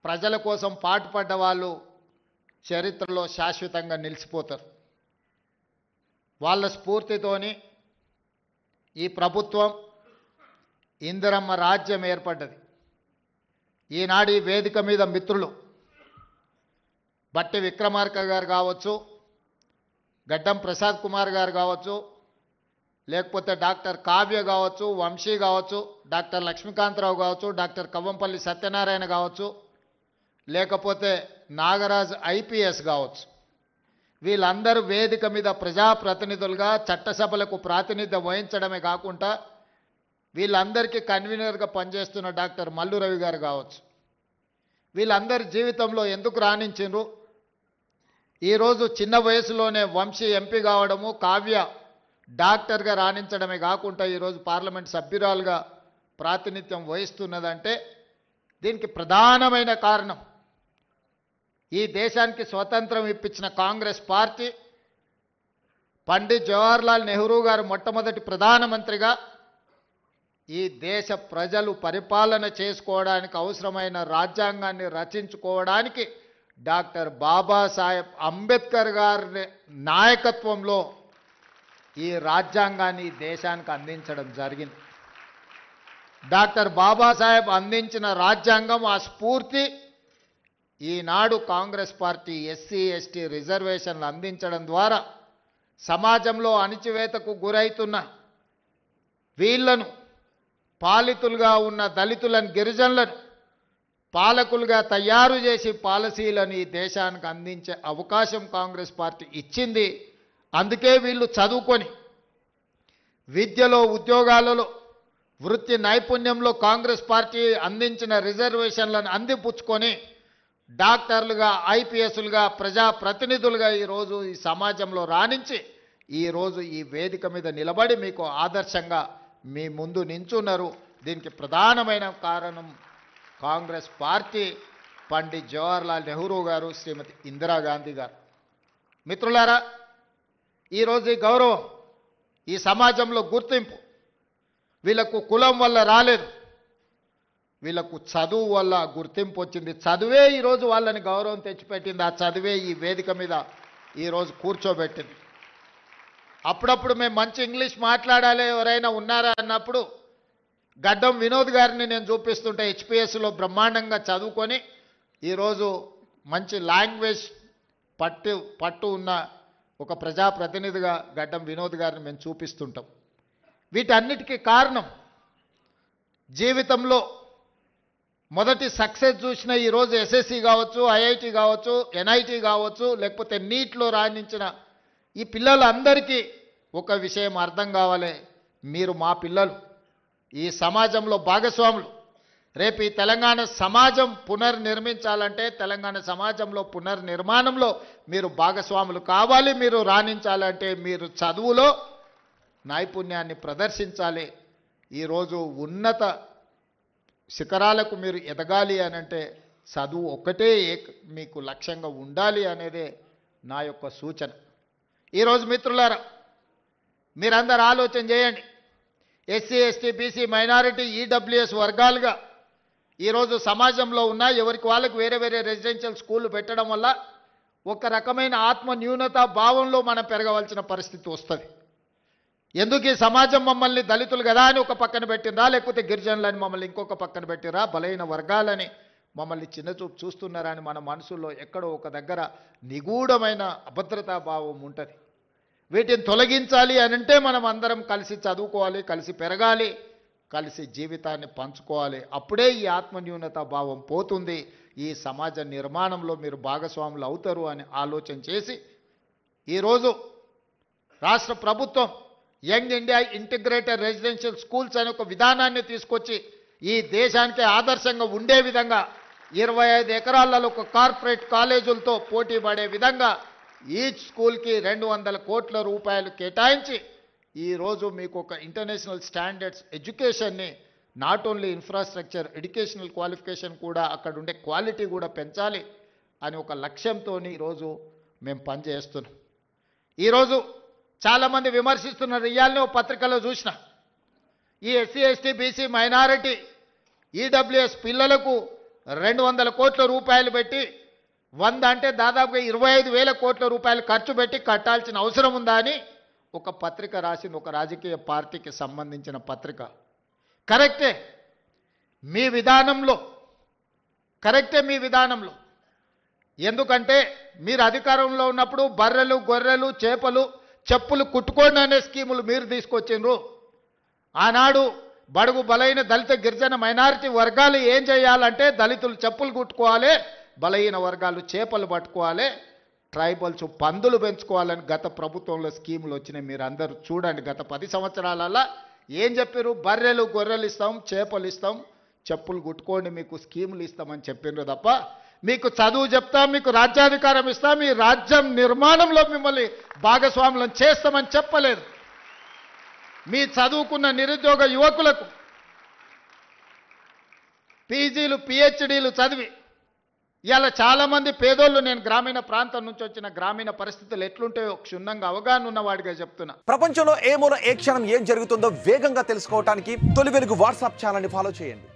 ప్రజల కోసం పాటుపడ్డ వాళ్ళు చరిత్రలో శాశ్వతంగా నిలిచిపోతారు. వాళ్ళ స్ఫూర్తితోని ఈ ప్రభుత్వం ఇందిరమ్మ రాజ్యం ఏర్పడ్డది. ఈనాడు ఈ వేదిక మీద మిత్రులు బట్టి విక్రమార్క గారు కావచ్చు, గడ్డం ప్రసాద్ కుమార్ గారు కావచ్చు, లేకపోతే డాక్టర్ కావ్య కావచ్చు, వంశీ కావచ్చు, డాక్టర్ లక్ష్మీకాంతరావు కావచ్చు, డాక్టర్ కవ్వంపల్లి సత్యనారాయణ కావచ్చు, లేకపోతే నాగరాజ్ ఐపీఎస్ కావచ్చు, వీళ్ళందరూ వేదిక మీద ప్రజాప్రతినిధులుగా చట్టసభలకు ప్రాతినిధ్యం వహించడమే కాకుండా వీళ్ళందరికీ కన్వీనర్గా పనిచేస్తున్న డాక్టర్ మల్లు రవి గారు కావచ్చు, వీళ్ళందరి జీవితంలో ఎందుకు రాణించిండ్రు? ఈరోజు చిన్న వయసులోనే వంశీ ఎంపీ కావడము, కావ్య డాక్టర్గా రాణించడమే కాకుండా ఈరోజు పార్లమెంట్ సభ్యురాలుగా ప్రాతినిధ్యం వహిస్తున్నదంటే దీనికి ప్రధానమైన కారణం ఈ దేశానికి స్వతంత్రం ఇప్పించిన కాంగ్రెస్ పార్టీ, పండిత్ జవహర్లాల్ నెహ్రూ గారు మొట్టమొదటి ప్రధానమంత్రిగా ఈ దేశ ప్రజలు పరిపాలన చేసుకోవడానికి అవసరమైన రాజ్యాంగాన్ని రచించుకోవడానికి డాక్టర్ బాబాసాహెబ్ అంబేద్కర్ గారి నాయకత్వంలో ఈ రాజ్యాంగాన్ని దేశానికి అందించడం జరిగింది. డాక్టర్ బాబాసాహెబ్ అందించిన రాజ్యాంగం, ఆ స్ఫూర్తి ఈనాడు కాంగ్రెస్ పార్టీ ఎస్సీ ఎస్టీ రిజర్వేషన్లు అందించడం ద్వారా సమాజంలో అణిచివేతకు గురైతున్న వీళ్లను, పాలితులుగా ఉన్న దళితులను, గిరిజనులను పాలకులుగా తయారు చేసి పాలసీలను ఈ దేశానికి అందించే అవకాశం కాంగ్రెస్ పార్టీ ఇచ్చింది. అందుకే వీళ్ళు చదువుకొని విద్యలో, ఉద్యోగాలలో, వృత్తి నైపుణ్యంలో కాంగ్రెస్ పార్టీ అందించిన రిజర్వేషన్లను అందిపుచ్చుకొని డాక్టర్లుగా, ఐపీఎస్లుగా, ప్రజాప్రతినిధులుగా ఈరోజు ఈ సమాజంలో రాణించి ఈరోజు ఈ వేదిక మీద నిలబడి మీకు ఆదర్శంగా మీ ముందు నించున్నారు. దీనికి ప్రధానమైన కారణం కాంగ్రెస్ పార్టీ, పండిత్ జవహర్లాల్ నెహ్రూ గారు, శ్రీమతి ఇందిరాగాంధీ గారు. మిత్రులారా, ఈరోజు ఈ గౌరవం, ఈ సమాజంలో గుర్తింపు వీళ్ళకు కులం వల్ల రాలేదు, వీళ్ళకు చదువు వల్ల గుర్తింపు వచ్చింది. చదువే ఈరోజు వాళ్ళని గౌరవం తెచ్చిపెట్టింది. ఆ చదువే ఈ వేదిక మీద ఈరోజు కూర్చోబెట్టింది. అప్పుడప్పుడు మేము మంచి ఇంగ్లీష్ మాట్లాడాలి ఎవరైనా ఉన్నారా అన్నప్పుడు గడ్డం వినోద్ గారిని నేను చూపిస్తుంటే హెచ్పిఎస్లో బ్రహ్మాండంగా చదువుకొని ఈరోజు మంచి లాంగ్వేజ్ పట్టు ఉన్న ఒక ప్రజాప్రతినిధిగా గడ్డం వినోద్ గారిని మేము చూపిస్తుంటాం. వీటన్నిటికీ కారణం జీవితంలో మొదటి సక్సెస్ చూసిన ఈరోజు ఎస్ఎస్సి కావచ్చు, ఐఐటి కావచ్చు, ఎన్ఐటి కావచ్చు, లేకపోతే నీట్లో రాణించిన ఈ పిల్లలందరికీ ఒక విషయం అర్థం కావాలి, మీరు మా పిల్లలు, ఈ సమాజంలో భాగస్వాములు. రేపు ఈ తెలంగాణ సమాజం పునర్నిర్మించాలంటే, తెలంగాణ సమాజంలో పునర్నిర్మాణంలో మీరు భాగస్వాములు కావాలి. మీరు రాణించాలంటే మీరు చదువులో నైపుణ్యాన్ని ప్రదర్శించాలి. ఈరోజు ఉన్నత శిఖరాలకు మీరు ఎదగాలి అనంటే చదువు ఒక్కటే మీకు లక్ష్యంగా ఉండాలి అనేదే నా యొక్క సూచన. ఈరోజు మిత్రులారా, మీరందరూ ఆలోచన చేయండి. SC ST BC minority EWS వర్గాలుగా ఈరోజు సమాజంలో ఉన్న ఎవరికి వాళ్ళకు వేరే వేరే రెసిడెన్షియల్ స్కూళ్ళు పెట్టడం వల్ల ఒక రకమైన ఆత్మ న్యూనతా భావంలో మనం పెరగవలసిన పరిస్థితి వస్తుంది. ఎందుకు ఈ సమాజం మమ్మల్ని దళితులు కదా అని ఒక పక్కన పెట్టినరా, లేకపోతే గిరిజనులని మమ్మల్ని ఇంకొక పక్కన పెట్టినరా, బలైన వర్గాలని మమ్మల్ని చిన్నచూపు చూస్తున్నారా అని మన మనసులో ఎక్కడో ఒక దగ్గర నిగూఢమైన అభద్రతా భావం ఉంటుంది. వీటిని తొలగించాలి అనంటే మనం అందరం కలిసి చదువుకోవాలి, కలిసి పెరగాలి, కలిసి జీవితాన్ని పంచుకోవాలి. అప్పుడే ఈ ఆత్మన్యూనతా భావం పోతుంది. ఈ సమాజ నిర్మాణంలో మీరు భాగస్వాములు అవుతారు అని ఆలోచన చేసి ఈరోజు రాష్ట్ర ప్రభుత్వం young India integrated residential schools అనే ఒక విధానాన్ని తీసుకొచ్చి ఈ దేశానికి ఆదర్శంగా ఉండే విధంగా 25 ఎకరాలలో ఒక కార్పొరేట్ కాలేజీలతో పోటీ పడే విధంగా ఈచ్ స్కూల్కి 200 కోట్ల రూపాయలు కేటాయించి ఈరోజు మీకు ఒక ఇంటర్నేషనల్ స్టాండర్డ్స్ ఎడ్యుకేషన్ని, not only infrastructure, educational qualification కూడా, అక్కడ ఉండే క్వాలిటీ కూడా పెంచాలి అని ఒక లక్ష్యంతో ఈరోజు మేము పనిచేస్తున్నాం. ఈరోజు చాలామంది విమర్శిస్తున్నారు. ఇవాళనే ఒక పత్రికలో చూసిన, ఈ SC ST BC minority EWS పిల్లలకు 200 కోట్ల రూపాయలు పెట్టి 100 అంటే దాదాపుగా 25,000 కోట్ల రూపాయలు ఖర్చు పెట్టి కట్టాల్సిన అవసరం ఉందా అని ఒక పత్రిక రాసింది, ఒక రాజకీయ పార్టీకి సంబంధించిన పత్రిక. కరెక్టే మీ విధానంలో, ఎందుకంటే మీరు అధికారంలో ఉన్నప్పుడు బర్రెలు గొర్రెలు చేపలు చెప్పులు కుట్టుకోండి అనే స్కీములు మీరు తీసుకొచ్చిండ్రు. ఆనాడు బడుగు బలైన దళిత గిరిజన మైనారిటీ వర్గాలు ఏం చేయాలంటే దళితులు చెప్పులు కుట్టుకోవాలి, బలహీన వర్గాలు చేపలు పట్టుకోవాలి, ట్రైబల్స్ పందులు పెంచుకోవాలని గత ప్రభుత్వంలో స్కీములు వచ్చినాయి. మీరు అందరూ చూడండి, గత 10 సంవత్సరాలలో ఏం చెప్పారు? బర్రెలు గొర్రెలు ఇస్తాం, చేపలు ఇస్తాం, చెప్పులు కుట్టుకోండి, మీకు స్కీములు ఇస్తామని చెప్పిండ్రు తప్ప మీకు చదువు చెప్తాం, మీకు రాజ్యాధికారం ఇస్తాం, మీ రాజ్యం నిర్మాణంలో మిమ్మల్ని భాగస్వాములను చేస్తామని చెప్పలేదు. మీ చదువుకున్న నిరుద్యోగ యువకులకు పీజీలు పిహెచ్డీలు చదివి ఇలా చాలామంది పేదోళ్ళు, నేను గ్రామీణ ప్రాంతం నుంచి వచ్చిన గ్రామీణ పరిస్థితులు ఎట్లుంటాయో క్షుణ్ణంగా అవగాహన ఉన్నవాడిగా చెప్తున్నా. ప్రపంచంలో ఏ మూల ఏ క్షణం ఏం జరుగుతుందో వేగంగా తెలుసుకోవడానికి తొలి వెలుగు వాట్సాప్ ఛానల్ని ఫాలో చేయండి.